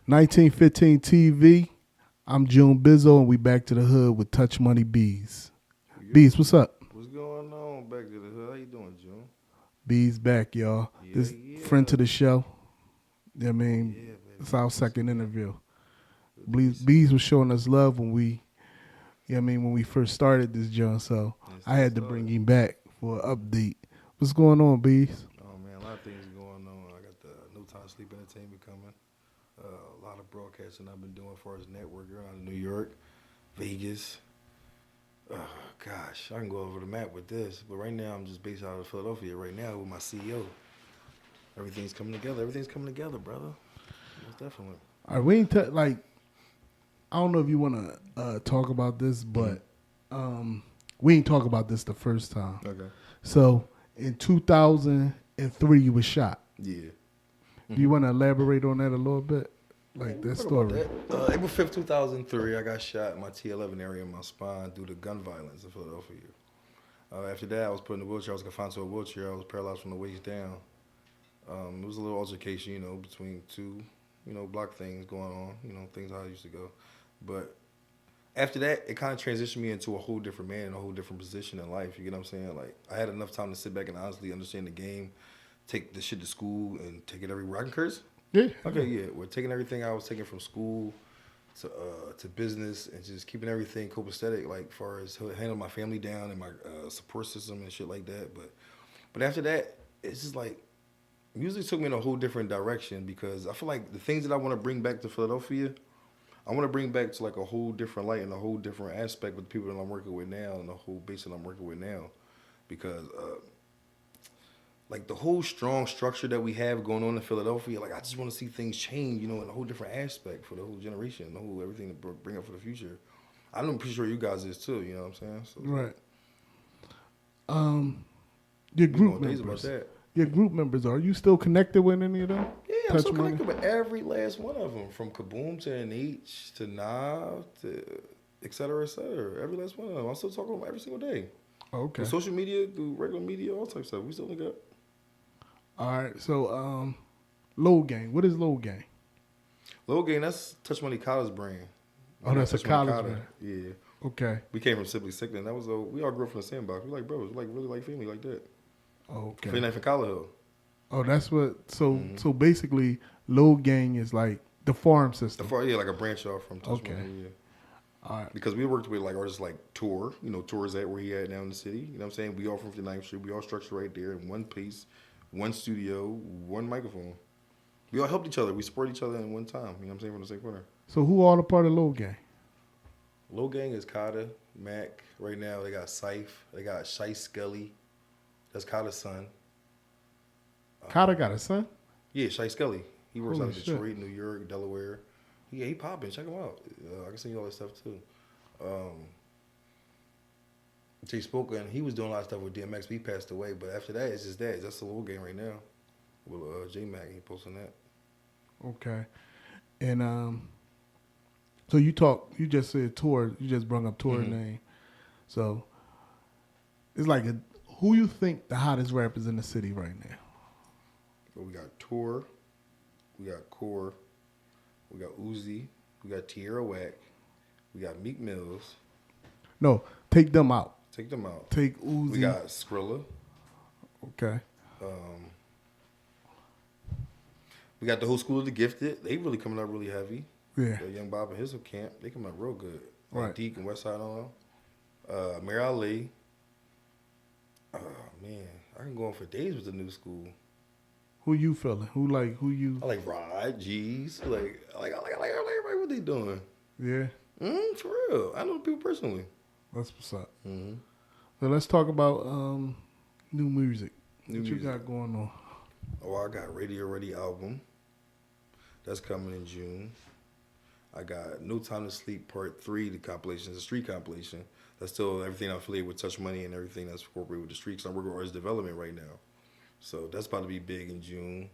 1915 TV. I'm June Bizzo, and we back to the hood with Touch Money BEEZ. BEEZ, what's up? What's going on back to the hood? How you doing, June? BEEZ back, y'all. Yeah, This yeah. friend to the show. I mean, Yeah, baby. it's our second interview. Good to BEEZ was showing us love when when we first started this joint, so Yes, I had to sir. bring him back for an update. What's going on, BEEZ? Oh man, a lot of things going on. I got the No Time Sleep Entertainment coming. A lot of broadcasting I've been doing as far as networking out of New York, Vegas. Oh gosh, I can go over the map with this, but right now I'm just based out of Philadelphia. Right now with my CEO, everything's coming together. Everything's coming together, brother. Most definitely. All right, we ain't like. I don't know if you want to talk about this, but we ain't talk about this the first time. Okay. So in 2003, you was shot. Yeah. Do you want to elaborate on that a little bit? Like that story. April 5th, 2003, I got shot in my T11 area in my spine due to gun violence in Philadelphia. After that, I was put in a wheelchair. I was confined to a wheelchair. I was paralyzed from the waist down. It was a little altercation, between two, block things going on, things how I used to go. But after that, it kind of transitioned me into a whole different man in a whole different position in life. You get what I'm saying? Like, I had enough time to sit back and honestly understand the game, take the shit to school, and take it everywhere. I can curse? Yeah. Okay, yeah. We're taking everything I was taking from school to business and just keeping everything copacetic, like far as handling my family down and my support system and shit like that. But after that, it's just like music took me in a whole different direction because I feel like the things that I want to bring back to Philadelphia, I want to bring back to like a whole different light and a whole different aspect with the people that I'm working with now and the whole base that I'm working with now, because like the whole strong structure that we have going on in Philadelphia, like I just want to see things change, in a whole different aspect for the whole generation, the whole everything to bring up for the future. I'm pretty sure you guys is too. You know what I'm saying? So, Right. Your group days about members. that. Your group members. Are you still connected with any of them? Yeah, I'm still connected with every last one of them, from Kaboom to NH to Nav to et cetera, et cetera. Every last one of them. I'm still talking to them every single day. Okay. Through social media, through regular media, all types of stuff. We still link up. All right. So, Low Gang. What is Low Gang? Low Gang, that's Touch Money College brand. Oh, that's a Touch Money college brand. Yeah. Okay. We came from Simply Sickening. That was we all grew up from the sandbox. We like brothers. We like really like family like that. Okay. 29th and Collar Hill. Oh, that's what. So basically, Low Gang is like the farm system. Like a branch off from Touch Money. Yeah. All right. Because we worked with like artists like Tour. Tour's at where he at now in the city. You know what I'm saying? We all from 59th Street. We all structured right there in one piece, one studio, one microphone. We all helped each other. We support each other in one time. You know what I'm saying? From the same corner. So who all a part of Low Gang? Low Gang is Kata, Mac. Right now they got Syfe. They got Shice Skelly. That's Kata's son. Kata got a son? Yeah, Shice Skelly. He works Holy out of Detroit, New York, Delaware. He popping. Check him out. I can send you all that stuff too. Jay Spoken, he was doing a lot of stuff with DMX. But he passed away. But after that, it's just that. That's the Low Gang right now. With J Mac, he posting that. Okay. And so you just said Tour, you just brought up Tour name. So it's like who you think the hottest rappers in the city right now? Well, we got Tour, we got Core, we got Uzi, we got Tierra Whack, we got Meek Mills. No, take them out. Take them out. Take Uzi. We got Skrilla. Okay. We got the whole School of the Gifted. They really coming up really heavy. Yeah. Young Bob and his camp, they coming up real good. Right. Deke and Westside on them. Mary Ali. Oh man, I can go on for days with the new school. Who you feeling? Who you? I like Rod, G's. I like everybody. What they doing? Yeah. For real. I know the people personally. That's what's up. So let's talk about new music. What you got going on? Oh, I got Radio Ready album. That's coming in June. I got No Time to Sleep Part 3, the compilation. It's a street compilation. That's still everything I'm affiliated with Touch Money and everything that's incorporated with the streets. I'm working with artist development right now. So that's about to be big in June.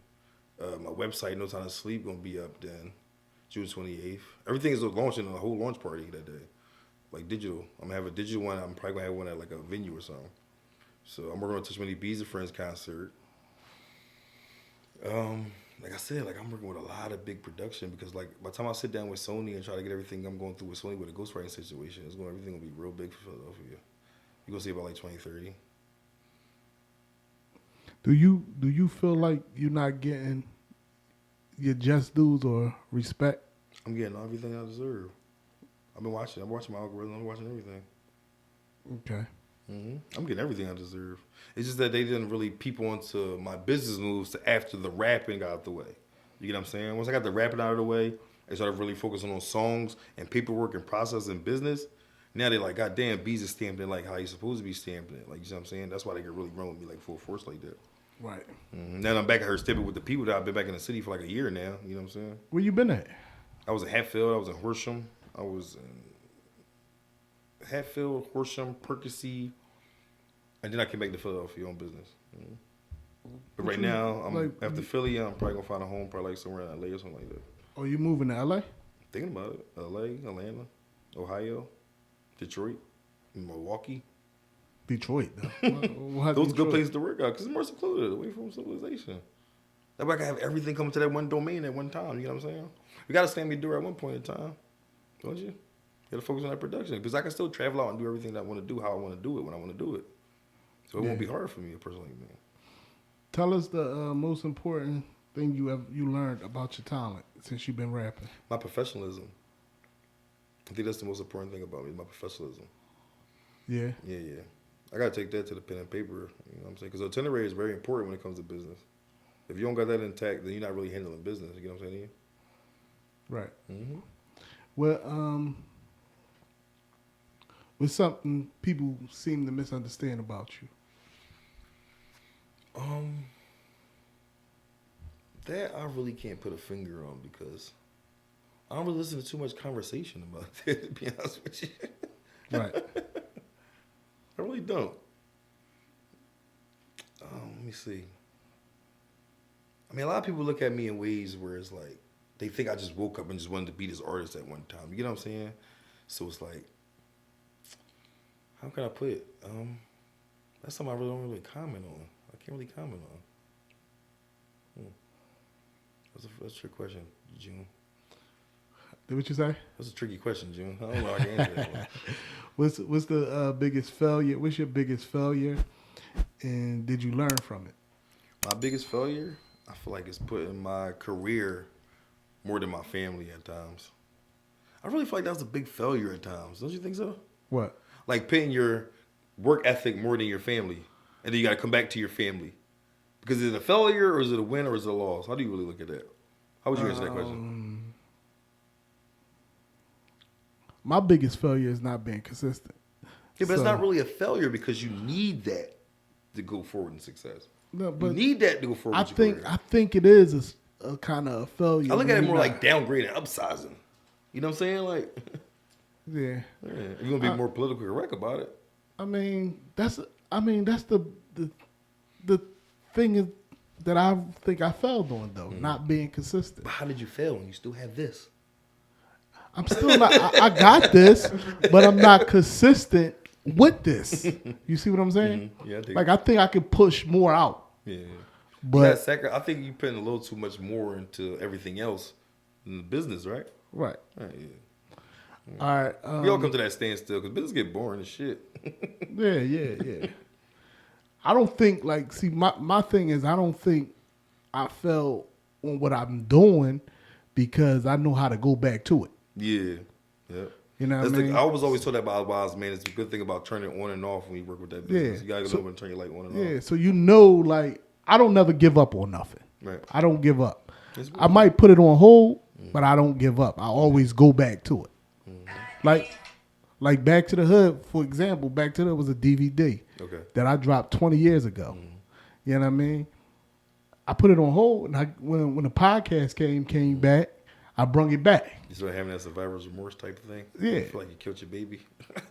My website, No Time to Sleep, going to be up then, June 28th. Everything is launching a whole launch party that day. Like digital. I'm going to have a digital one. I'm probably going to have one at like a venue or something. So I'm working on Touch Money BEEZ Friends concert. like I said, like I'm working with a lot of big production because like by the time I sit down with Sony and try to get everything I'm going through with Sony with a ghostwriting situation, everything will be real big for Philadelphia. You're gonna see about like 2030. Do you feel like you're not getting your just dues or respect? I'm getting everything I deserve. I'm watching my algorithm. I'm watching everything. Okay. I'm getting everything I deserve. It's just that they didn't really peep onto my business moves after the rapping got out the way. You get what I'm saying? Once I got the rapping out of the way, I started really focusing on songs and paperwork and process and business. Now they're like, God damn, BEEZ is stamped in like how he's supposed to be stamped in. Like, you know what I'm saying? That's why they can really run with me like full force like that. Right. Now I'm back at her stepping with the people that I've been back in the city for like a year now. You know what I'm saying? Where you been at? I was in Hatfield. I was in Horsham. I was in Hatfield, Horsham, Percy, and then I came back to Philadelphia on business. But right now, after Philly, I'm probably gonna find a home, probably like somewhere in LA or something like that. Oh, you moving to LA? Thinking about it. LA, Atlanta, Ohio, Detroit, Milwaukee. Detroit, though. Those are good places to work out because it's more secluded, away from civilization. That way I can have everything coming to that one domain at one time. You know what I'm saying? You got to slam your door at one point in time, don't you? You got to focus on that production because I can still travel out and do everything that I want to do how I want to do it when I want to do it. So it won't be hard for me personally, man. Tell us the most important thing you learned about your talent since you've been rapping. My professionalism. I think that's the most important thing about me, my professionalism. Yeah. Yeah. I got to take that to the pen and paper, you know what I'm saying? Because itinerary is very important when it comes to business. If you don't got that intact, then you're not really handling business, you know what I'm saying? Right. Well, what's something people seem to misunderstand about you? That I really can't put a finger on because I don't really listen to too much conversation about that, to be honest with you. Right. I really don't. Let me see. I mean, a lot of people look at me in ways where it's like, they think I just woke up and just wanted to be this artist at one time. You know what I'm saying? So it's like, how can I put it? That's something I really don't really comment on. I can't really comment on. That's a trick question, June. Did what you say? That's a tricky question, June. I don't know how I can answer that one. What's the biggest failure? What's your biggest failure? And did you learn from it? My biggest failure, I feel like it's putting my career more than my family at times. I really feel like that was a big failure at times. Don't you think so? What? Like putting your work ethic more than your family. And then you got to come back to your family. Because is it a failure or is it a win or is it a loss? How do you really look at that? How would you answer that question? My biggest failure is not being consistent. Yeah, but it's not really a failure because you need that to go forward in success. No, but you need that to go forward with your career. I think it is a kind of a failure. I look at it more like downgrading, upsizing. You know what I'm saying? Like, yeah. If you're gonna be more politically correct about it. I mean, that's the thing is that I think I failed on though, not being consistent. But how did you fail when you still have this? I'm still not. I got this, but I'm not consistent with this. You see what I'm saying? Yeah, I think I could push more out. Yeah, but I think you're putting a little too much more into everything else in the business, right? Right. Yeah. All right. We all come to that standstill because business get boring as shit. Yeah. I don't think my thing is I don't think I fell on what I'm doing because I know how to go back to it. Yeah. You know what I mean? I was always told that by wise man. It's a good thing about turning it on and off when you work with that business. Yeah. You gotta know when to turn your light on and off. Yeah, so you know, I don't never give up on nothing. Right. I don't give up. I might put it on hold, but I don't give up. I always go back to it. Like Back to the Hood, for example. Back to the Hood was a DVD that I dropped 20 years ago. You know what I mean? I put it on hold, and when the podcast came back, I brung it back. You started having that survivor's remorse type of thing? Yeah. You feel like you killed your baby?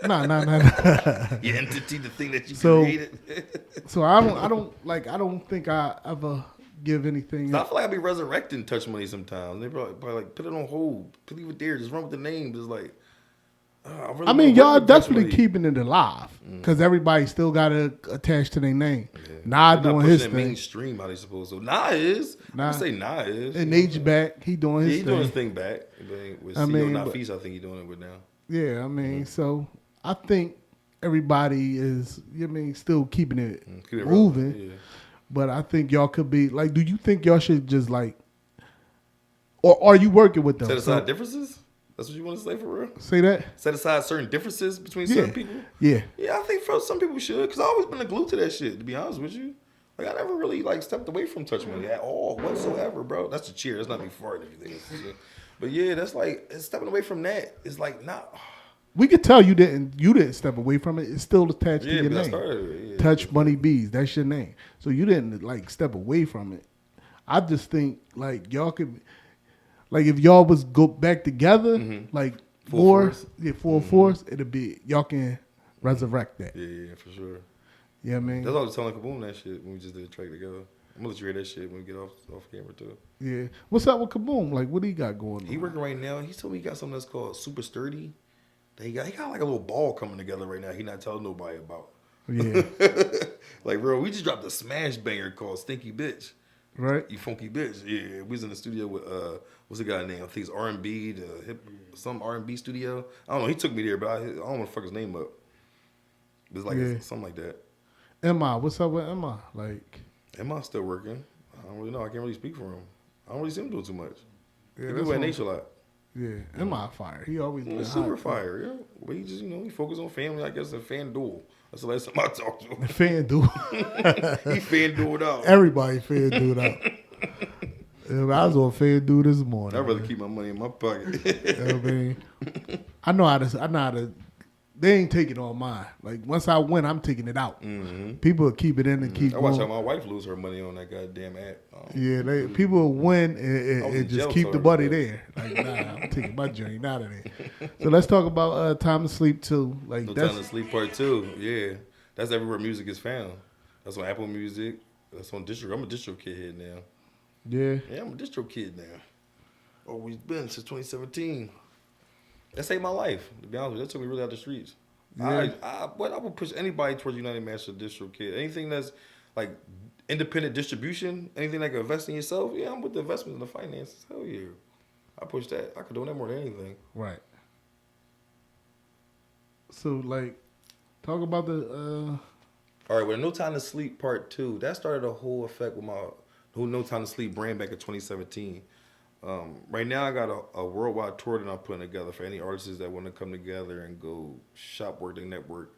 No. Your entity, the thing that you created. So I don't think I ever give anything. I feel like I be resurrecting Touch Money sometimes. They probably like put it on hold, leave it there, just run with the name. Just like, I mean, y'all definitely keeping it alive because everybody still got to attach to their name. Yeah. Nah, They're doing not his pushing thing. it mainstream how they supposed to. Nah is. I can say Nah is. And H back, he doing his he thing. doing his thing back. But with CEO Nafis, I think he doing it with now. Yeah, I mean, so I think everybody is, still keeping it moving. Yeah. But I think y'all could be like, do you think y'all should just like, or are you working with them? Set aside differences? That's what you want to say for real? Say that? Set aside certain differences between certain people? Yeah. Yeah, I think for some people should, because I've always been glued to that shit, to be honest with you. Like, I never really, like, stepped away from Touch Money at all, whatsoever, bro. That's a cheer. That's not me farting anything. But yeah, that's like, stepping away from that is like, not. We could tell you didn't step away from it. It's still attached to your name. Started, Touch Money BEEZ. That's your name. So you didn't, like, step away from it. I just think, like, y'all could, like, if y'all was go back together, like, full force, it'd be, y'all can resurrect that. Yeah, for sure. Yeah, I mean. That's all I was telling Kaboom that shit when we just did a track together. I'm gonna let you hear that shit when we get off camera too. Yeah. What's up with Kaboom? Like, what he got going on? He working right now. He told me he got something that's called Super Sturdy. He got like a little ball coming together right now. He not telling nobody about. Yeah. Like, bro, we just dropped a smash banger called Stinky Bitch. Right. You funky bitch. Yeah. We was in the studio with what's the guy name? I think it's R&B, some R&B studio. I don't know. He took me there, but I don't want to fuck his name up. It's like something like that. Emma, what's up with Emma? Like, Emma's still working. I don't really know. I can't really speak for him. I don't really see him doing too much. Yeah, he be with Nature a lot. Yeah, Emma fire. He always been super fire. Yeah, but he just he focus on family. I guess, and FanDuel. That's the last time I talked to him. FanDuel. He FanDueled out. Everybody FanDueled out. I was on FanDuel this morning. I'd rather keep my money in my pocket. I know how to. They ain't taking all mine. Like, once I win, I'm taking it out. People keep it in and keep. I watch how my wife lose her money on that goddamn app. People will win and just keep the money there. Like, nah, I'm taking my journey out of there. So let's talk about Time to Sleep 2. Like, Time to Sleep Part 2. Yeah, that's everywhere music is found. That's on Apple Music. That's on Distro. I'm a Distro kid here now. Yeah. Yeah, I'm a Distro kid now. Always been since 2017. That saved my life, to be honest with you. That took me really out the streets. Yeah. I would push anybody towards United Master Distro Kid. Anything that's like independent distribution, anything that can invest in yourself, yeah, I'm with the investments and the finances. Hell yeah. I push that. I could do that more than anything. Right. So, like, talk about the... All right, with No Time to Sleep Part 2, that started a whole effect with my whole No Time to Sleep brand back in 2017. Right now, I got a worldwide tour that I'm putting together for any artists that want to come together and go shop, work, and network.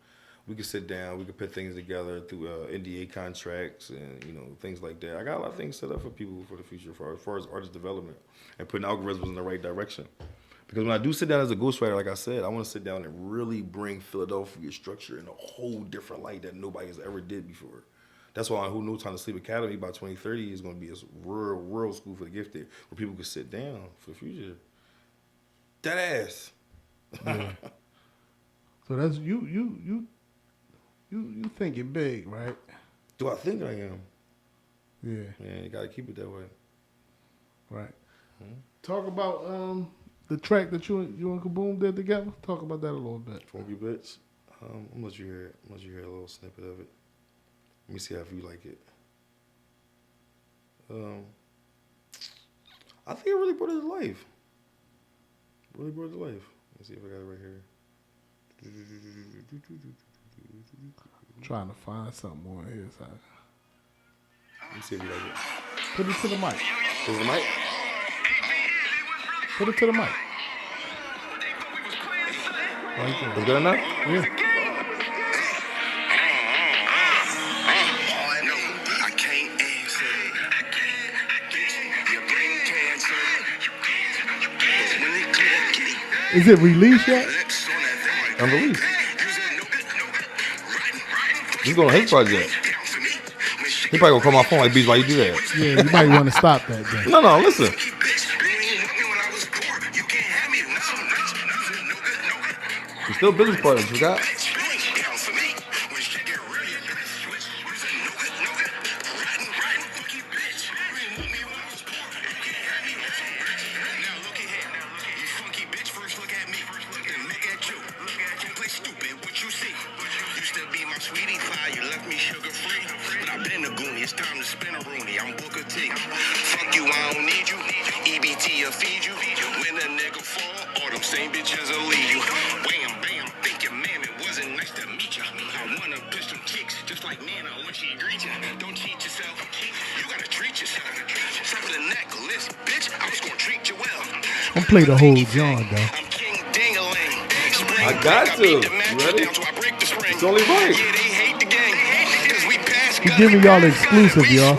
We can sit down, we can put things together through NDA contracts and things like that. I got a lot of things set up for people for the future, as far as artist development and putting algorithms in the right direction. Because when I do sit down as a ghostwriter, like I said, I want to sit down and really bring Philadelphia structure in a whole different light that nobody has ever did before. That's why Who No Time to Sleep Academy by 2030 is going to be a real world school for the gifted, where people can sit down for the future. That ass. Yeah. So that's you thinking big, right? Do I think I am? Yeah. Yeah, you got to keep it that way. Right. Talk about the track that you and Kaboom did together. Talk about that a little bit. Funky Bitch. I'm gonna let you hear it. I'm gonna let you hear a little snippet of it. Let me see how you like it. I think it really brought it to life. Really brought it to life. Let's see if I got it right here. I'm trying to find something on his side. Let me see if you like it. Put it to the mic. Put it to the mic? Put it to the mic. Right there. Is good enough? Yeah. Is it released yet? Unreleased. He's going on his project. He probably gonna call my phone like, BEEZ, why you do that? Yeah, you might want to stop that then. No, listen. He's still business partners, you got? you left me sugar free. But I've been a goonie, it's time to spin a rooney. I'm Booker T. Fuck you, I don't need you. EBT will feed you. When a nigga fall, all them same bitches will leave you. Wham, bam, think your man, it wasn't nice to meet you. I wanna push some kicks, just like Nana when she greets you. Don't cheat yourself, you gotta treat yourself. Top of the necklace, bitch, I was gonna treat you well. I'm play the whole John though. I'm King Ding-a-ling. I got to. You ready? It's only right. Yeah, they hate the gang. Cause we pass He giving y'all the exclusive, y'all.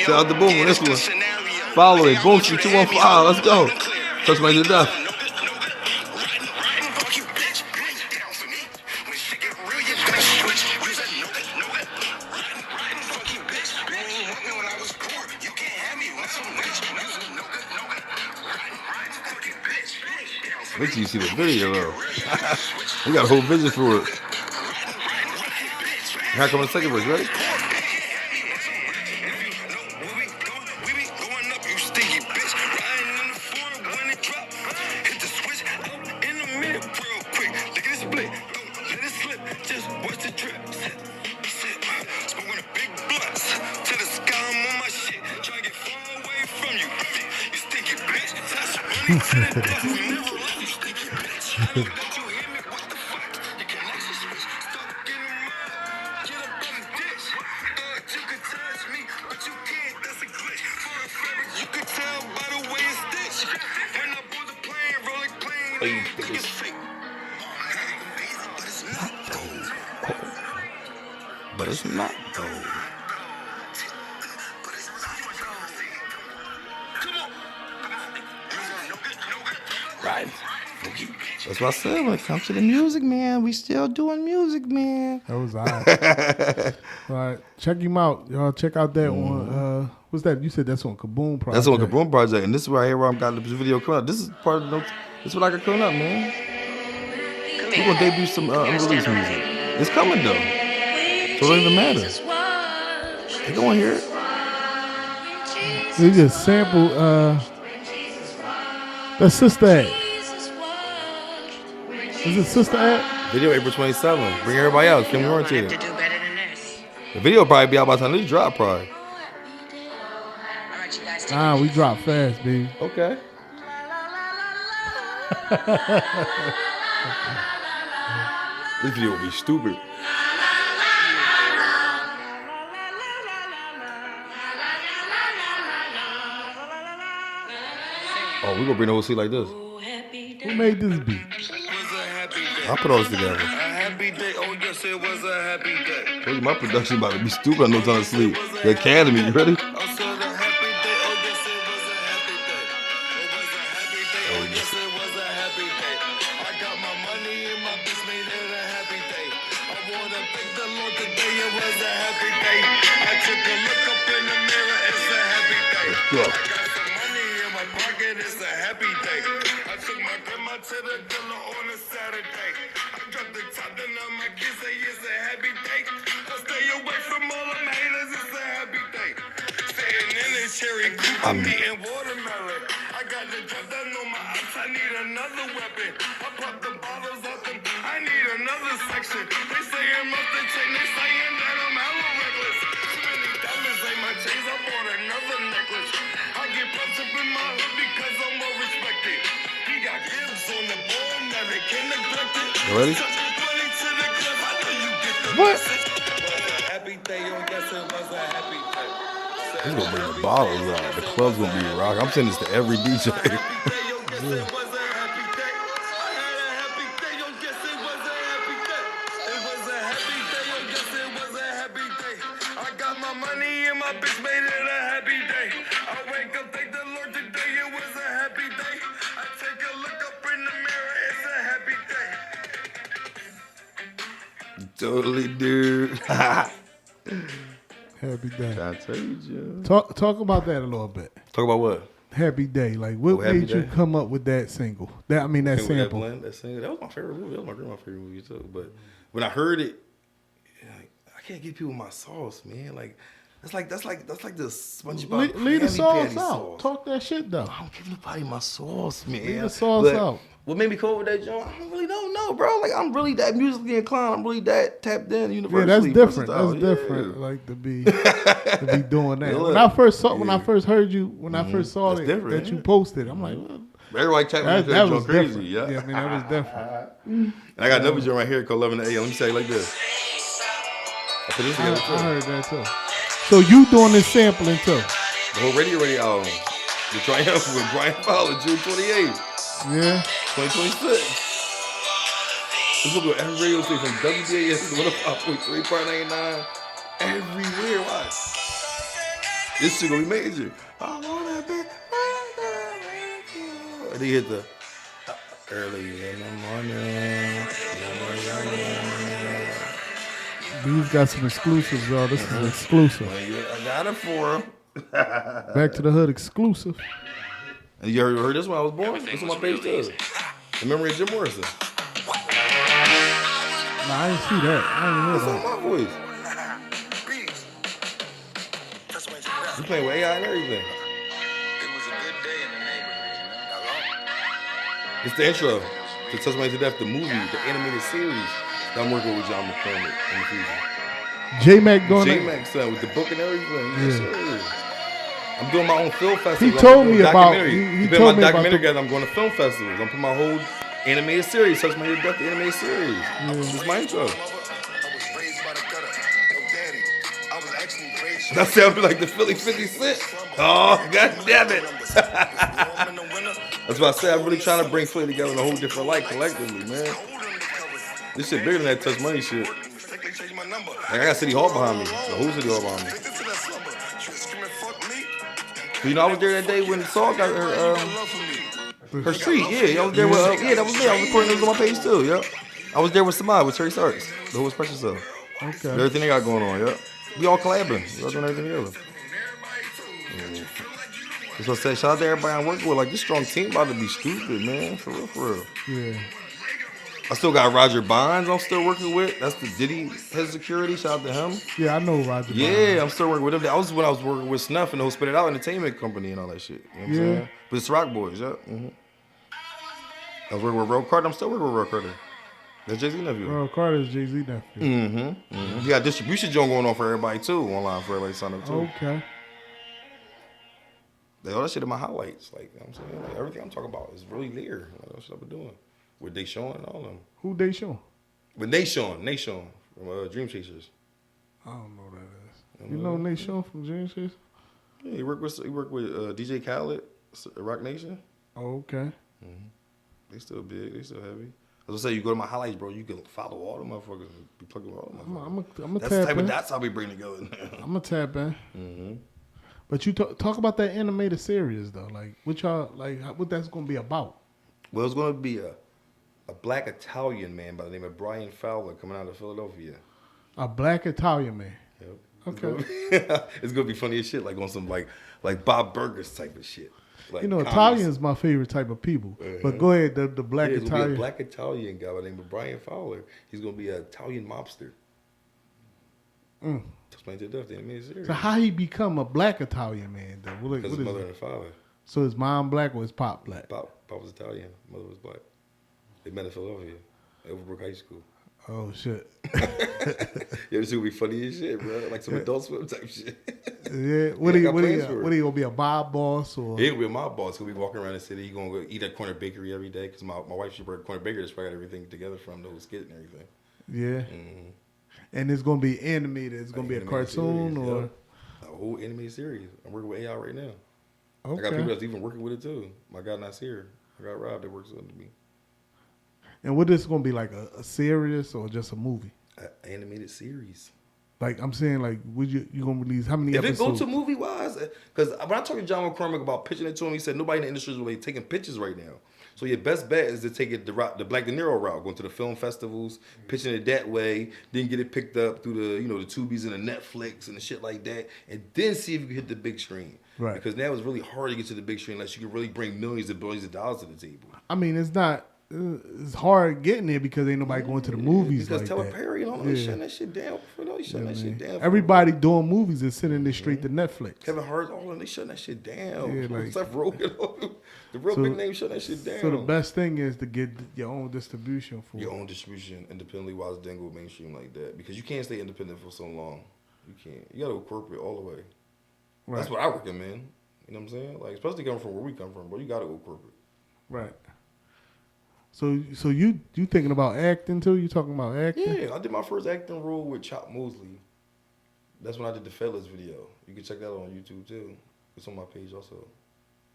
Shout out to Boom on this one. Follow it. Boom 215. Let's go. Touch my to death. Wait till you see the video though. We got a whole vision for it. Here come the second verse, ready? But it's not gold. Right. That's what I said when it comes to the music, man. We still doing music, man. That was all right. All right. Check him out. Y'all check out that one. What's that? You said that's on Kaboom Project. That's on Kaboom Project. And this is right here where I'm got this video coming up. This is part of the this is what I got coming up, man. We're gonna debut some unreleased music. It's coming though. So it don't even matter. They gonna hear it. They just sampled that Sister Act. Is it Sister Act? Video April 27th. Bring everybody out. Kim warranted it. The video will probably be out by the time this drop, probably. Ah, we drop fast, baby. Okay. This video will be stupid. Oh, we gonna bring the whole scene like this. Who made this beat? I put all this together. Told you my production about to be stupid. I know time to sleep. The Academy, you ready? Let's go. It's a happy day. I took my grandma to the dealer on a Saturday. I dropped the top and now my kids say it's a happy day. I stay away from all them haters, it's a happy day. Staying in the cherry coupe, I'm eating watermelon. I got the drop down on my ops, I need another weapon. I pop the bottles off them, I need another section. They say I'm off the chain, they saying that I'm hella reckless. Too many diamonds like my chains, I bought another necklace. I get pumped up in my hood because I'm more respected. He got gibbs on the ball, never can neglect it. You ready? What? He's gonna bring the bottles out. The club's gonna be rock. I'm sending this to every DJ. Yeah. Totally, dude. Happy day. I told you. Talk about that a little bit. Talk about what? Happy Day. Like, what made you come up with that single? That sample. That was my favorite movie. That was my grandma's favorite movie too. But when I heard it, like, I can't give people my sauce, man. Like, That's like the SpongeBob Leave the Krabby sauce Patty out. sauce. Talk that shit though. I don't give nobody my sauce, man. Leave the sauce But out. what made me cool with that joint? I don't know, bro. Like I'm really that musically inclined. I'm really that tapped in Yeah, universally. that's different. versatile. That's different. Like to be doing that. Yeah, When I first saw, yeah. when I first heard you, when I first saw That's it, different, that you yeah. posted, I'm like, well, Everybody tapped that was crazy. different. Yeah. I mean that was different. And I got another joint right here called 11 a.m. Let me say it like this. I put this I together too. heard that too. So you doing this sampling too? The whole Radio album. The Triumph with Brian Fowler, June 28th, Yeah. 2026. This will go every radio station from WDAS to 105.3, part 99. Everywhere. Watch. This shit gonna be major. I wanna be and they hit the early in the morning. BEEZ got some exclusives, y'all. This is exclusive. I got it for him. Back to the Hood exclusive. And you heard this when I was born? This on my page too. The memory of Jim Morrison. Nah, I didn't see that. I That's didn't on hear my voice. You playing with AI and everything. It was a good day in the neighborhood, you know. It's the intro to Testimony to Death, the movie, the animated series that I'm working with John McCormick in the future. that. J-Mac doing it. J-Max son with the book and everything. Yes, sir. I'm doing my own film festival. He told me about. He He put told my me about documentary the, together. I'm going to film festivals. I'm putting my whole animated series, Testimony to Death, the animated series. This is my intro. I was raised by the gutter. Yo, daddy, I was actually raised. That sounds like the Philly 50 Cent. Oh, god damn it. That's why I say I'm really trying to bring Philly together in a whole different light collectively, man. This shit bigger than that Touch Money shit. Like, I got City Hall behind me. The whole City Hall behind me. You know, I was there that day when the song got her street. Yeah, I was there with, that was me. I was recording this on my page too, yeah. I was there with somebody, with Terry Starks, the whole special stuff. okay. Everything they got going on, yeah. We all collabing. We all doing everything together. That's what I said. Shout out to everybody I'm working with. Like, this strong team about to be stupid, man. For real, for real. Yeah. I still got Roger Bonds I'm still working with. That's the Diddy head security. Shout out to him. Yeah, I know Roger. Yeah, I'm still working with him. That was when I was working with Snuff and the whole Spit It Out Entertainment Company and all that shit. You know what I'm saying? But it's Rock Boys, yeah. I was working with Ro Carter. I'm still working with Ro Carter. That's Jay-Z nephew. Earl Carter's Jay-Z nephew. You got distribution joint going on for everybody too, online for everybody to sign up too. Okay. All that shit in my highlights. Like, you know what I'm saying? Like, everything I'm talking about is really there. Like, that's what I've been doing. With Deshaun and all of them. Who they show? With Nashawn from Dream Chasers. I don't know who that is. You know Nate Sean from James Chase? Yeah, he worked with DJ Khaled, Rock Nation. Oh, okay. They still big. They still heavy. As I say, you go to my highlights, bro. You can follow all the motherfuckers. And be plugging with all the motherfuckers. I'm a That's the tap type in. of dots I'll be bringing together. I'm gonna tap in. But you talk about that animated series though. Like, what that's gonna be about? Well, it's going to be a black Italian man by the name of Brian Fowler coming out of Philadelphia. A black Italian man. Yep. Okay. It's gonna be funny as shit, like on some like Bob Burgers type of shit. Like You know, comedies. Italian's my favorite type of people. But go ahead, the black Yeah, it's gonna be Italian. a black Italian guy by the name of Brian Fowler. He's gonna be an Italian mobster. Explain to death, the animated series. So how he become a black Italian man though? Because his mother and his father. So his mom black or his pop black? Pop was Italian, mother was black. They met in Philadelphia, Overbrook High School. Oh shit. Yeah, this shit gonna be funny as shit, bro. Like some Adult Swim type shit. Yeah. I got plans for it. What he gonna be, a Bob boss or? He'll be my boss. He'll be walking around the city. He's gonna go eat at Corner Bakery every day because my wife, she worked at Corner Bakery. That's where I got everything together from, the whole skit and everything. Yeah. And it's gonna be animated. It's gonna be a Animated cartoon series, or? yeah. A whole animated series. I'm working with AI right now. Okay. I got people that's even working with it too. My guy not here. I got Rob that works with me. And what is going to be, like a series or just a movie? An animated series. Like I'm saying, like would you going to release how many If it episodes? go to movie wise, because when I talked to John McCormick about pitching it to him, he said nobody in the industry is really taking pictures right now. So your best bet is to take it the Black De Niro route, going to the film festivals, pitching it that way, then get it picked up through the the Tubies and the Netflix and the shit like that, and then see if you can hit the big screen. Right. Because now it's really hard to get to the big screen unless you can really bring millions and billions of dollars to the table. I mean, it's not it's hard getting there because ain't nobody going to the movies because like Tyler that. Perry, he's shutting that shit down. He's shutting that shit down. Everybody doing movies is sending this straight to Netflix. Kevin Hart, all of them, they shutting that shit down. Yeah, like, Seth Rogen, the real big name shutting that shit down. So the best thing is to get your own distribution for your own distribution independently while it's dangled mainstream like that, because you can't stay independent for so long. You can't. You gotta go corporate all the way. Right. That's what I recommend. You know what I'm saying? Like, especially coming from where we come from, bro. You gotta go corporate. Right. So you thinking about acting too? You talking about acting? Yeah, I did my first acting role with Chop Mosley. That's when I did the Fellas video. You can check that out on YouTube too. It's on my page also.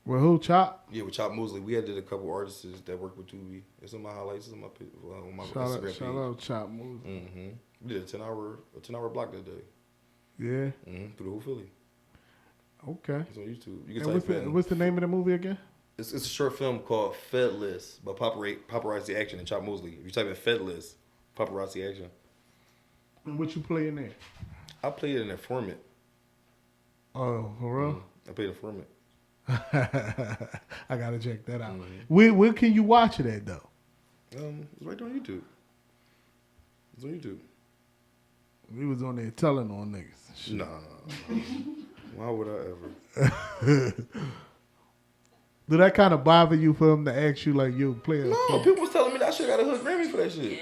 Well, who, Chop? Yeah, with Chop Mosley. We had did a couple artists that work with Tubi. It's in my highlights. It's on my Instagram page. Shout out Chop Mosley. Mm-hmm. We did a 10-hour block that day. Yeah. Mm-hmm. Through the whole Philly. Okay. It's on YouTube. You can type in. What's the name of the movie again? It's a short film called Fedless by Paparazzi Action and Chop Mosley. If you type in Fedless, Paparazzi Action. And what you play in there? I played an informant. Oh, for real? I played an informant. I gotta check that out. Where can you watch it at though? It's right on YouTube. It's on YouTube. We was on there telling on niggas. Shit. Nah. Why would I ever? Do that kind of bother you for them to ask you like you play? No, people was telling me that I should have got a hood Grammy for that shit.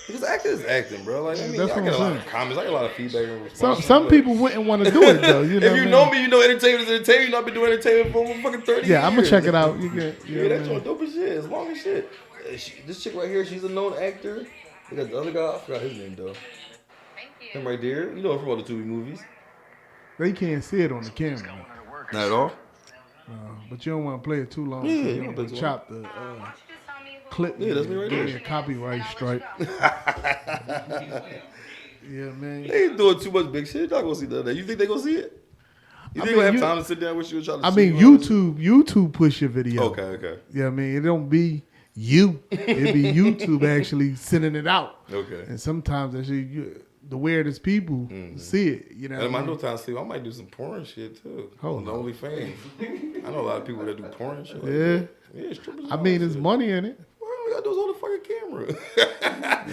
Because acting is acting, bro. Like, I mean, I get a lot of comments. I get a lot of feedback and responses. Some people wouldn't want to do it though. You know if you know me, you know entertainment is entertainment. You know I've been doing entertainment for fucking 30 years. Yeah, I'm gonna check it out. Yeah, that's on dope as shit. It's long as shit. This chick right here, she's a known actor. We got the other guy. I forgot his name though. Thank you. Him right there. You know him from all the Tubi movies. They can't see it on the camera. Not at all. But you don't want to play it too long. Yeah, You you don't play too chop the clip. Yeah, that's me right there. Copyright strike. Yeah, man. They ain't doing too much big shit. They're not gonna see none of that. You think they gonna see it? You think they have time to sit down with you and try to see YouTube push your video. Okay. Yeah, I mean, it don't be you. It be YouTube actually sending it out. Okay. And sometimes actually the weirdest people see it. You know. And in my no time sleep, I might do some porn shit too. On the OnlyFans. I know a lot of people that do porn and shit. Like that. Yeah, strippers. I mean, there's money in it. All we gotta do is hold the fucking camera.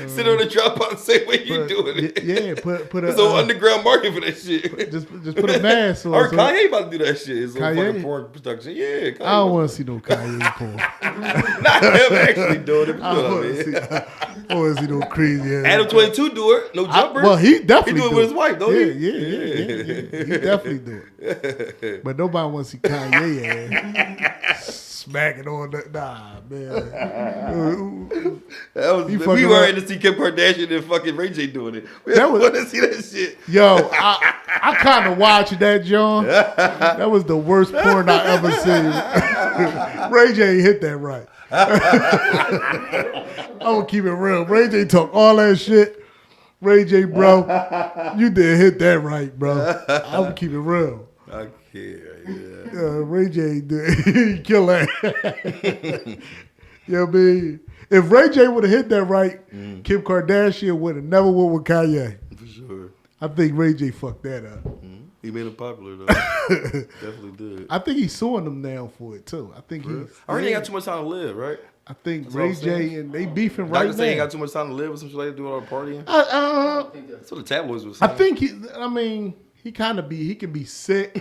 Sit on the drop out and say what you doing it. Yeah, put a There's no underground market for that shit. Just put a mask on. Or Kanye about to do that shit. It's a Kanye? fucking porn production. Yeah, Kanye. I don't want to see no Kanye porn. Not him actually doing it. I don't want to see no crazy ass. Adam 22 do it. No jumper. Well, he definitely do it with his wife, don't he? Yeah. He definitely do it. But nobody wants to see Kanye ass smacking on that. Nah, man. We were to see Kim Kardashian and fucking Ray J doing it. We want to see that shit. Yo, I kind of watched that, John. That was the worst porn I ever seen. Ray J hit that right. I'm gonna keep it real. Ray J talk all that shit. Ray J, bro, you did hit that right, bro. I'm gonna keep it real. I can't. Yeah. Ray J did kill that. You know what I mean? If Ray J would have hit that right, Kim Kardashian would have never went with Kanye. For sure. I think Ray J fucked that up. He made him popular though. Definitely did. I think he's suing them now for it too. I think I already ain't got too much time to live, right? I think That's Ray J and they beefing right Doctor say he now. ain't got too much time to live or some shit like that, do all the partying. That's what the tabloids was I saying. think he can be sick,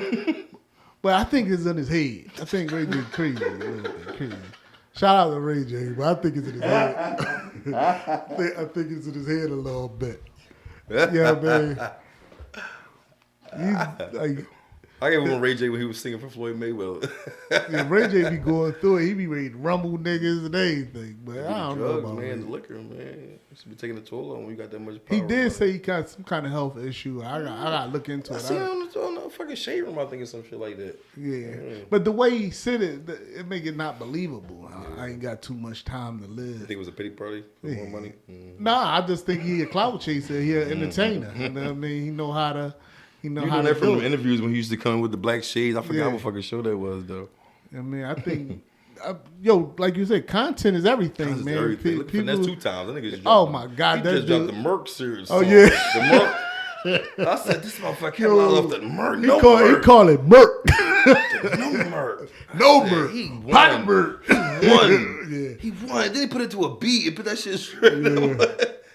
but I think it's in his head. I think Ray J crazy, a little bit crazy. Shout out to Ray J, but I think it's in his head. I think it's in his head a little bit. Yeah, man. He's like, I gave him Ray J when he was singing for Floyd Mayweather. yeah, Ray J be going through it. He be ready to rumble niggas and everything. But I don't know about man. Ray. The liquor, man. You should be taking a toll on when you got that much power. He did say he got some kind of health issue. I got to look into I it. seen him on the fucking shade room, I think, or some shit like that. Yeah. But the way he said it make it not believable. I ain't got too much time to live. I think it was a pity party for more money. Nah, I just think he a clout chaser. He an entertainer. You know what I mean? He know how to. He know You how know to that from do the it. interviews when he used to come with the black shades. I forgot Yeah. what fucking show that was though. I mean, I think, like you said, content is everything, man. Everything. Look, that's 2 times. I think it's Oh my God, he that just dropped dude- the Merc series. Oh, song. yeah. the I said, this motherfucker came out off the Merc. No He Merc. call it Merc. No Merc. No I said, Merc. He won. Hot Merc. He won. Yeah. He won. Then he put it to a beat and put that shit straight.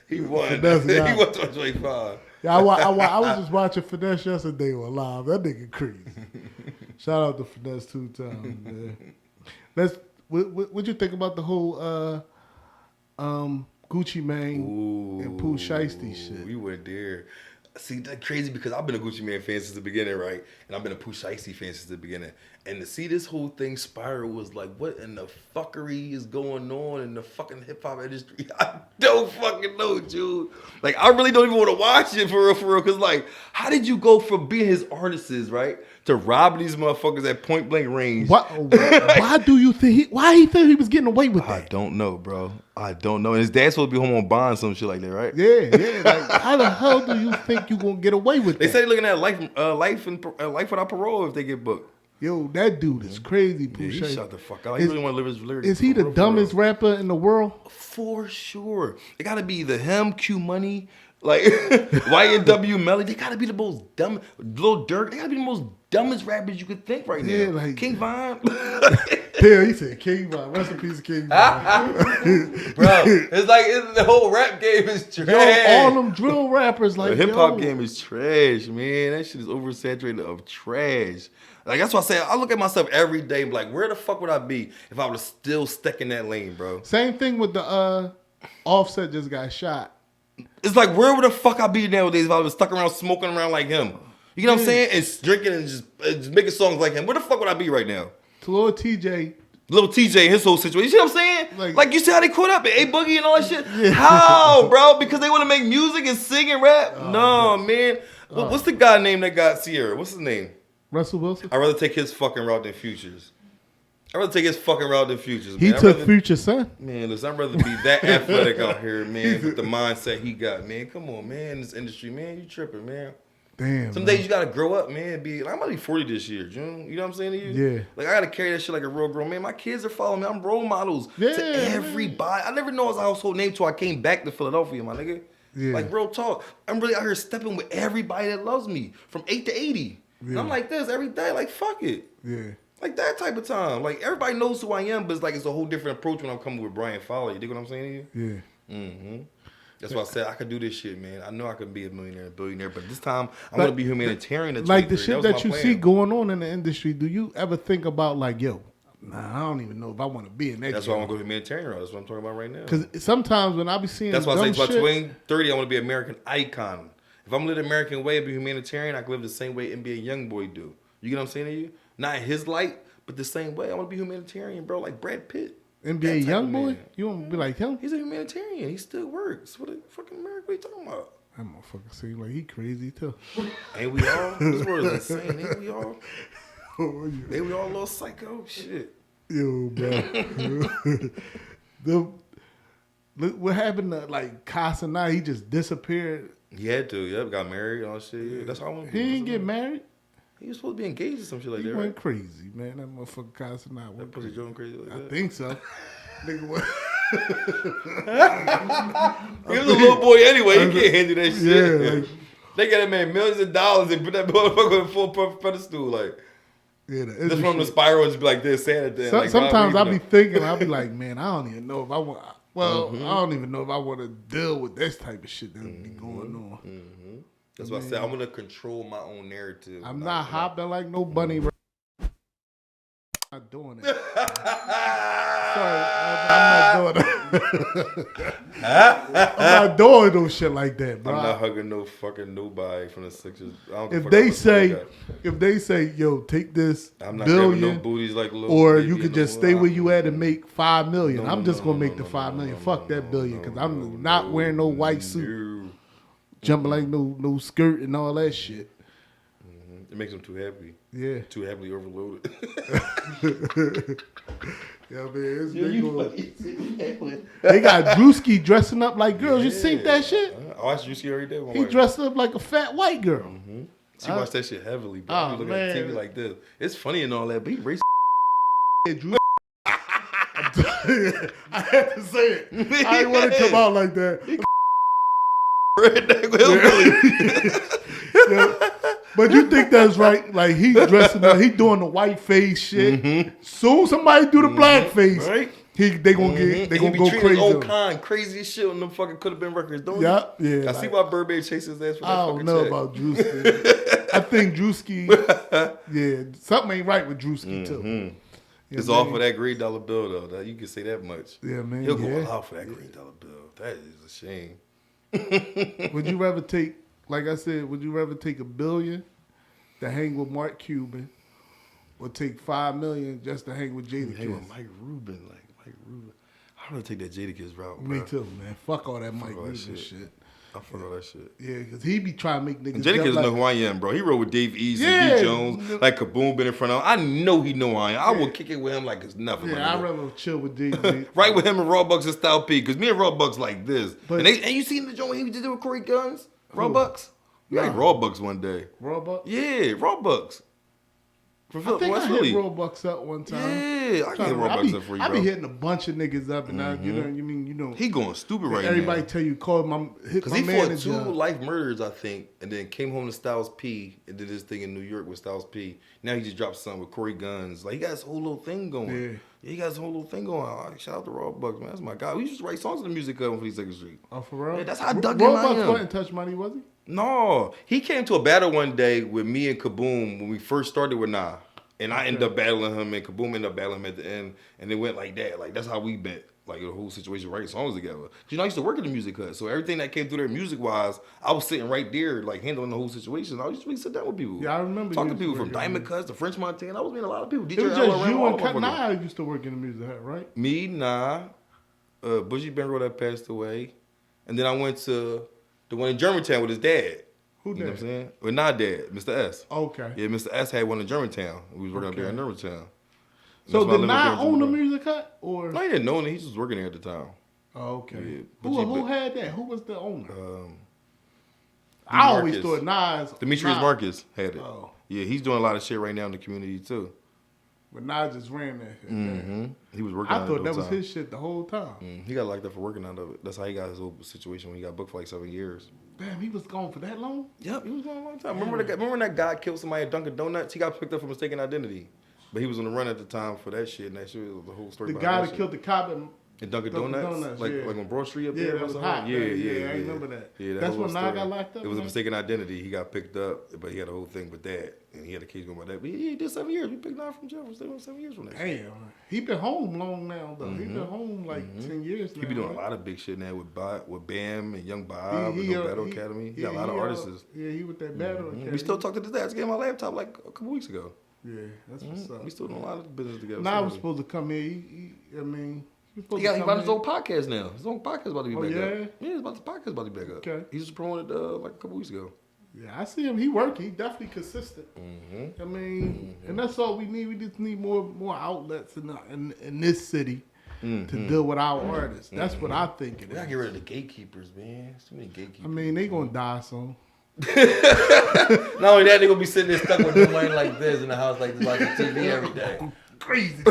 He won. Finesse He guy. won 2025. Yeah, I was just watching Finesse yesterday on live. That nigga crazy. Shout out to Finesse 2 times, man. What you think about the whole Gucci Mane and Pooh Shiesty shit? We went there. See, that's crazy because I've been a Gucci Mane fan since the beginning, right? And I've been a Pooh Shiesty fan since the beginning. And to see this whole thing spiral was like, what in the fuckery is going on in the fucking hip hop industry? I don't fucking know, dude. Like, I really don't even want to watch it for real. Because, like, how did you go from being his artists, right, to robbing these motherfuckers at point blank range? Why do you think why he think he was getting away with that? I don't know, bro. I don't know. And his dad's supposed to be home on bond, some shit like that, right? Yeah. Like, how the hell do you think you gonna get away with They that? say they're looking at life without parole if they get booked. Yo, that dude is crazy, Pooh Yeah, he Shiesty. shut the fuck out. He really want to live his lyrics. Is he the dumbest rapper in the world? For sure. It got to be either him, Q Money, like YNW Melly. They got to be the most dumb. Lil Durk. They got to be the most dumbest rappers you could think right now. Yeah, like King Von. Yeah, he said King Von. Rest in peace, King Von. Bro, it's like the whole rap game is trash. Yo, all them drill rappers like The hip hop yo. game is trash, man. That shit is oversaturated of trash. Like, that's why I say I look at myself every day and be like, where the fuck would I be if I was still stuck in that lane, bro? Same thing with the Offset just got shot. It's like, where would the fuck I be nowadays if I was stuck around smoking around like him? You know what I'm saying? And drinking and just making songs like him. Where the fuck would I be right now? To Lil TJ. Little TJ, his whole situation. You see what I'm saying? Like you see how they caught up at A Boogie and all that shit? Yeah. How, bro? Because they want to make music and sing and rap? No, man. What's the guy name that got Sierra? What's his name? Russell Wilson? I'd rather take his fucking route than Future's. I'd rather take his fucking route than Future's, man. He took Future's son? Man, listen, I'd rather be that athletic out here, man, with the mindset he got, man. Come on, man. This industry, man, you tripping, man. Damn. Some days you gotta grow up, man. I'm about to be 40 this year, June. You know what I'm saying to you? Yeah. Like, I gotta carry that shit like a real grown man. My kids are following me. I'm role models to everybody. I never know his household name till I came back to Philadelphia, my nigga. Yeah. Like, real talk. I'm really out here stepping with everybody that loves me from 8 to 80. Yeah. And I'm like this every day. Like, fuck it. Yeah. Like that type of time. Like, everybody knows who I am, but it's a whole different approach when I'm coming with Brian Fowler. You dig what I'm saying to you? Yeah. Mm-hmm. That's why I said I could do this shit, man. I know I could be a millionaire, a billionaire, but this time I'm gonna be humanitarian. Like the shit that you see going on in the industry, do you ever think about like, yo, I don't even know if I want to be in that. That's why I want to go humanitarian route. That's what I'm talking about right now. Because sometimes when I be seeing that's why I say by shit, 2030 I want to be an American icon. If I'm living the American way, be humanitarian, I can live the same way NBA YoungBoy do. You get what I'm saying to you? Not in his light, but the same way. I want to be humanitarian, bro, like Brad Pitt. NBA YoungBoy? You want to be like him? He's a humanitarian. He still works. What a fucking America are you talking about? That motherfucker seem like he crazy too. Ain't we all? This world is insane. Ain't we all? Oh, yeah. Ain't we all a little psycho? Shit. Yo, bro. Look what happened to like Casa now? He just disappeared. He had to. Yep, got married and all that shit. Yeah, that's how I want to He didn't get married. He was supposed to be engaged or some shit like He that, went right? crazy, man. That motherfucker Casa now That pussy Joan crazy like that? I think so. Nigga, what? He was a little boy anyway. He can't handle that shit. Yeah, like, they got that man millions of dollars and put that motherfucker on a full pedestal. Like, yeah, just from the spiral and just be like this, saying it. Then, like, sometimes I be thinking, I be like, man, I don't even know if I want. Well, I don't even know if I want to deal with this type of shit that be going on. Mm-hmm. That's why I said I'm gonna control my own narrative. I'm not hopping like no bunny. I'm not doing it. Sorry, I'm not doing it. I'm not doing no shit like that, bro. I'm not hugging no fucking nobody from the Sixers. If they say, yo, take this I'm not billion, grabbing no booties like little or baby you in could the just world. stay where you at and make $5 million. No, I'm no, just no, gonna no, make no, the $5 no, million. no, Fuck no, that billion, because I'm no, not wearing no white suit, No. jumping like no skirt and all that shit. It makes them too happy. Yeah. Too heavily overloaded. Yeah, man, they got Drewski dressing up like girls. You seen that shit? I watch Juicy every day. He dressed up like a fat white girl. She watched that shit heavily, bro. Oh, He looking at man. TV like this. It's funny and all that, but he racist. Drew. I had to say it. I didn't want to come out like that. Yeah. But you think that's right? Like he dressing up, he doing the white face shit. Soon somebody do the black face, Right? they gonna get they gonna go crazy. Old kind, crazy shit on them fucking could have been records, don't Yeah. I Like, see why Burberry chases his ass for that I fucking don't know check. about Drewski. I think Drewski, yeah, something ain't right with Drewski too. It's all for that $3 bill though. That, you can say that much. Yeah, man. He'll go out for that $3 bill. That is a shame. Would you rather take, like I said, would you rather take $1 billion to hang with Mark Cuban, or take $5 million just to hang with Jadakiss? Hang with Mike Rubin. I would take that Jadakiss route, Me bro. too, man. Fuck all that Fuck Mike all that Rubin shit. shit. I fuck all that shit. Yeah, because he be trying to make niggas. And Jadakiss like, know who I am, bro. He rode with Dave East Yeah. and D Jones, like Kaboom been in front of him. I know he know who I am. I will kick it with him like it's nothing. my Yeah, I'd nigga. rather chill with DJ. Right with him and Raw Bucks and Style P, because me and Raw Bucks like this. But- and you seen the joint he just did with Corey Guns? Raw Who? Bucks? We Nah. like Raw Bucks one day. Robux? Yeah, Raw Bucks. From I think West I Philly. hit Robux up one time. Yeah, I can hit Raw Bucks up for you, I bro. be hitting a bunch of niggas up, and you know. He going stupid right everybody now. tell you call my hit Because my he fought manager. 2 life murders, I think, and then came home to Styles P and did his thing in New York with Styles P. Now he just dropped something with Corey Guns. Like, he got his whole little thing going. Yeah. He got his whole little thing going. Oh, shout out to Raw Bucks, man. That's my guy. We used to write songs in the music club on 52nd Street. Oh, for real? Yeah, that's how dug in I Robux am. wasn't Touch Money, was he? No. He came to a battle one day with me and Kaboom when we first started with Nah. And I ended up battling him, and Kaboom ended up battling him at the end. And it went like that. Like, that's how we met. Like, the whole situation, writing songs together. You know, I used to work in the music cut. So everything that came through there music-wise, I was sitting right there, like, handling the whole situation. I used to really sit down with people. Yeah, I remember Talking you to people used to from work in Diamond Cuts to French Montana. I was meeting a lot of people. DJ It was L. just Ram, you all and the Cut motherfuckers. Nah used to work in the music hut, right? Me, Nah, Bushy Benro that passed away. And then I went to the one in Germantown with his dad. Who You know what I'm did? saying? Well, not dad, Mr. S. Okay. Yeah, Mr. S had one in Germantown. We was working up there in Germantown. So That's why I did live up Nah there in own the Germantown. music hut, or? No, he didn't know it. He just was working there at the time. Oh, okay. Yeah, Who had that? Who was the owner? Um, I always Marcus. thought Nas. Demetrius Nas- Marcus had it. Oh. Yeah, he's doing a lot of shit right now in the community too. But Nas just ran that shit. Mm-hmm. He was working I on it thought the that whole was time. his shit the whole time. He got locked up for working out of it. That's how he got his whole situation when he got booked for like 7 years. Damn, he was gone for that long? Yep, he was gone a long time. Remember when that guy killed somebody at Dunkin' Donuts? He got picked up for mistaken identity. But he was on the run at the time for that shit, and that shit was the whole story The behind guy that that shit. killed the cop and In Dunkin' Dunkin' Donuts? Donuts, like yeah. on Broad Street up Yeah, there? that or was something? hot. Yeah, Yeah, I remember that. Yeah, That's whole when Nas story. got locked up, It was a man? mistaken identity. He got picked up, but he had a whole thing with that. And he had a case going about that. But he did 7 years. We picked Nas from jail for staying 7 years from that shit. Damn, he been home long now though. He been home like 10 years now. He be doing a right? lot of big shit now with Bam and Young Bob and He- No Battle he- Academy. He yeah, got a lot of he, artists. Yeah, he with that battle. Academy. We still talk to this day. I just gave him my laptop like a couple weeks ago. Yeah, that's what's up. We still doing a lot of business together. Nas was So, supposed to come here. He was supposed He to got come his in. own podcast now. His own podcast about to be Oh, back yeah? up. Yeah, his podcast about to be back up. Okay. He just promoted like a couple weeks ago. Yeah, I see him. He working. He definitely consistent. I mean, and that's all we need. We just need more outlets in this city to deal with our artists. That's what I think it We gotta is. get rid of the gatekeepers, man. There's too many gatekeepers. I mean, they gonna die soon. Not only that, they gonna be sitting there stuck with them laying like this in the house like this, watching TV every day. Crazy.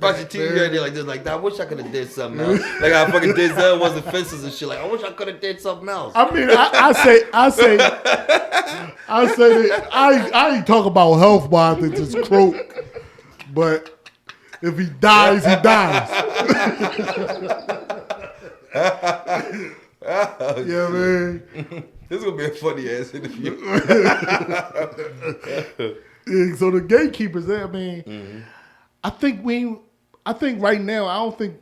Watching TV every day like this, like, I wish I could have did something else. Like how fucking Denzel was in Fences and shit. Like, I wish I could have did something else. I mean, I say that I ain't talk about health wise. It's just croak, but if he dies, he dies. Yeah, man. This is gonna be a funny ass interview. Yeah, so the gatekeepers, I mean, I think right now, I don't think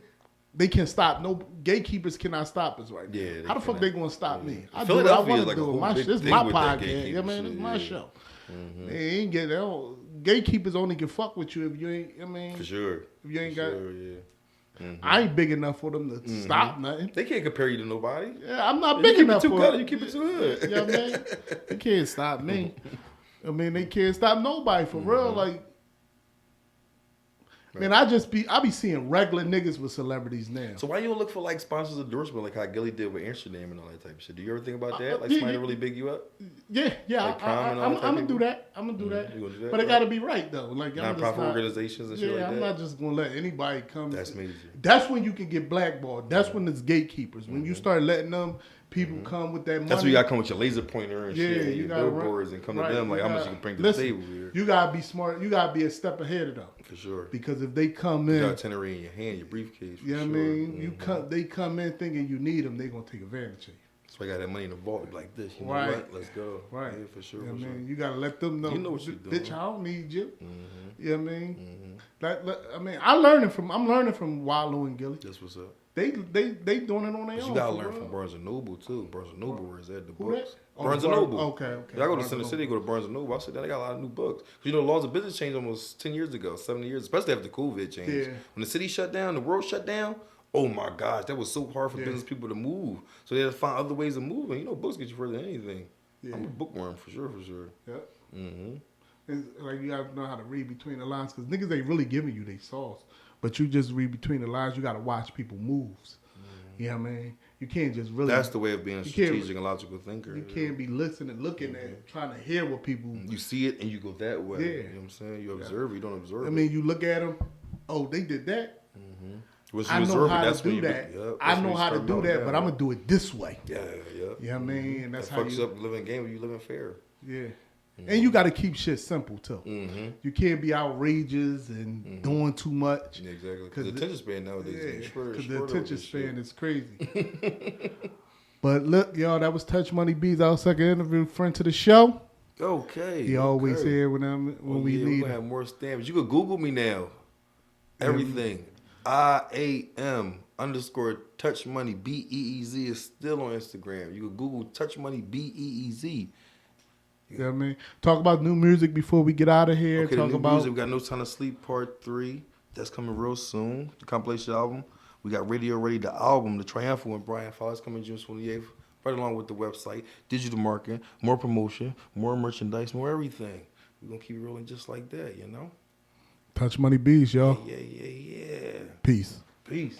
they can stop. No gatekeepers cannot stop us right now. Yeah, they How the fuck cannot. they gonna stop me? I do what I Philadelphia want is to like a do. whole My big this thing my with that podcast. gatekeeper Yeah, man, shit, it's my yeah. show. They ain't get gatekeepers only can fuck with you if you ain't. I mean, For sure. if you ain't For got. sure, yeah. I ain't big enough for them to stop nothing. They can't compare you to nobody. Yeah, I'm not You big keep enough it too for good. it. You keep it too good. You know what I mean? They can't stop me. I mean, they can't stop nobody for real. Like, man, I be seeing regular niggas with celebrities now. So why you don't look for like sponsors endorsement like how Gilly did with Amsterdam and all that type of shit? Do you ever think about that? Like yeah, somebody yeah. to really big you up? Yeah, Like Prime and all I'm that type gonna of do people? that. I'm gonna do that. You gonna do that, But it right? gotta be right though. Like, I'm just Nonprofit not- organizations and shit like that. I'm not just gonna let anybody come. That's major. That's when you can get blackballed. That's when it's gatekeepers. When you start letting them People come with that money. That's where you gotta come with your laser pointer and shit, and you your gotta billboards, and come right, to them like you how much gotta- you can bring to listen, the table here. You gotta be smart. You gotta be a step ahead of them. For sure. Because if they come You in, got itinerary in your hand, your briefcase. you know what I mean? They come in thinking you need them, they gonna take advantage of you. So I got that money in the vault like this. You know Right. what? Let's go. Right. Yeah, for sure. You know for what I sure. mean? You gotta let them know. You know what you're doing. Bitch, I don't need you. Mm-hmm. You know what I mean? Mm-hmm. I mean, I'm learning from Wallow and Gilly. That's what's up. They doing it on their But own. you gotta for learn real. from Barnes and Noble too. Barnes and Noble, where is that? The Who books. that? Oh, Barnes and Noble. Okay. Yeah, I go to Barnes Center and City, go to Barnes and Noble. I said that they got a lot of new books. 'Cause you know, laws of business changed almost 10 years ago, 70 years, especially after COVID changed. Yeah. When the city shut down, the world shut down. Oh my gosh, that was so hard for business people to move. So they had to find other ways of moving. You know, books get you further than anything. Yeah. I'm a bookworm for sure, for sure. Yep. Mm-hmm. It's like you gotta know how to read between the lines because niggas ain't really giving you their sauce, but you just read between the lines. You gotta watch people moves. You know what I mean? You can't just really. That's the way of being a You can't- strategic and logical thinker. You can't be listening, looking at, trying to hear what people. You see it and you go that way. Yeah. You know what I'm saying? You observe it, you don't observe I it. mean, you look at them. Oh, they did that. Once I you know observe how it, that's to when do you that. Yep, I that's know when you how to start do knowing that, down. but I'm gonna do it this way. Yeah, yeah. You know what I mean? That's That how fucks you. up living game when you living fair. Yeah. And you got to keep shit simple too. Mm-hmm. You can't be outrageous and doing too much. Yeah, exactly. Because the attention span nowadays is getting shorter and because the shorter. attention span is crazy. But look, y'all, that was Touch Money BEEZ, our second interview, friend to the show. Okay. He always okay. here when we We're need gonna him. have more stamps. You could Google me now. Everything. IAM_Touch Money BEEZ is still on Instagram. You could Google Touch Money BEEZ. You know what I mean? Talk about new music before we get out of here. Okay, Talk the new about music. We got No Time to Sleep Part 3. That's coming real soon. The compilation album. We got Radio Ready, the album, the Triumphal with Brian Fowler, coming June 28th. Right along with the website, digital marketing, more promotion, more merchandise, more everything. We're going to keep it rolling just like that, you know? Touch Money BEEZ, y'all. Yeah. Peace. Peace.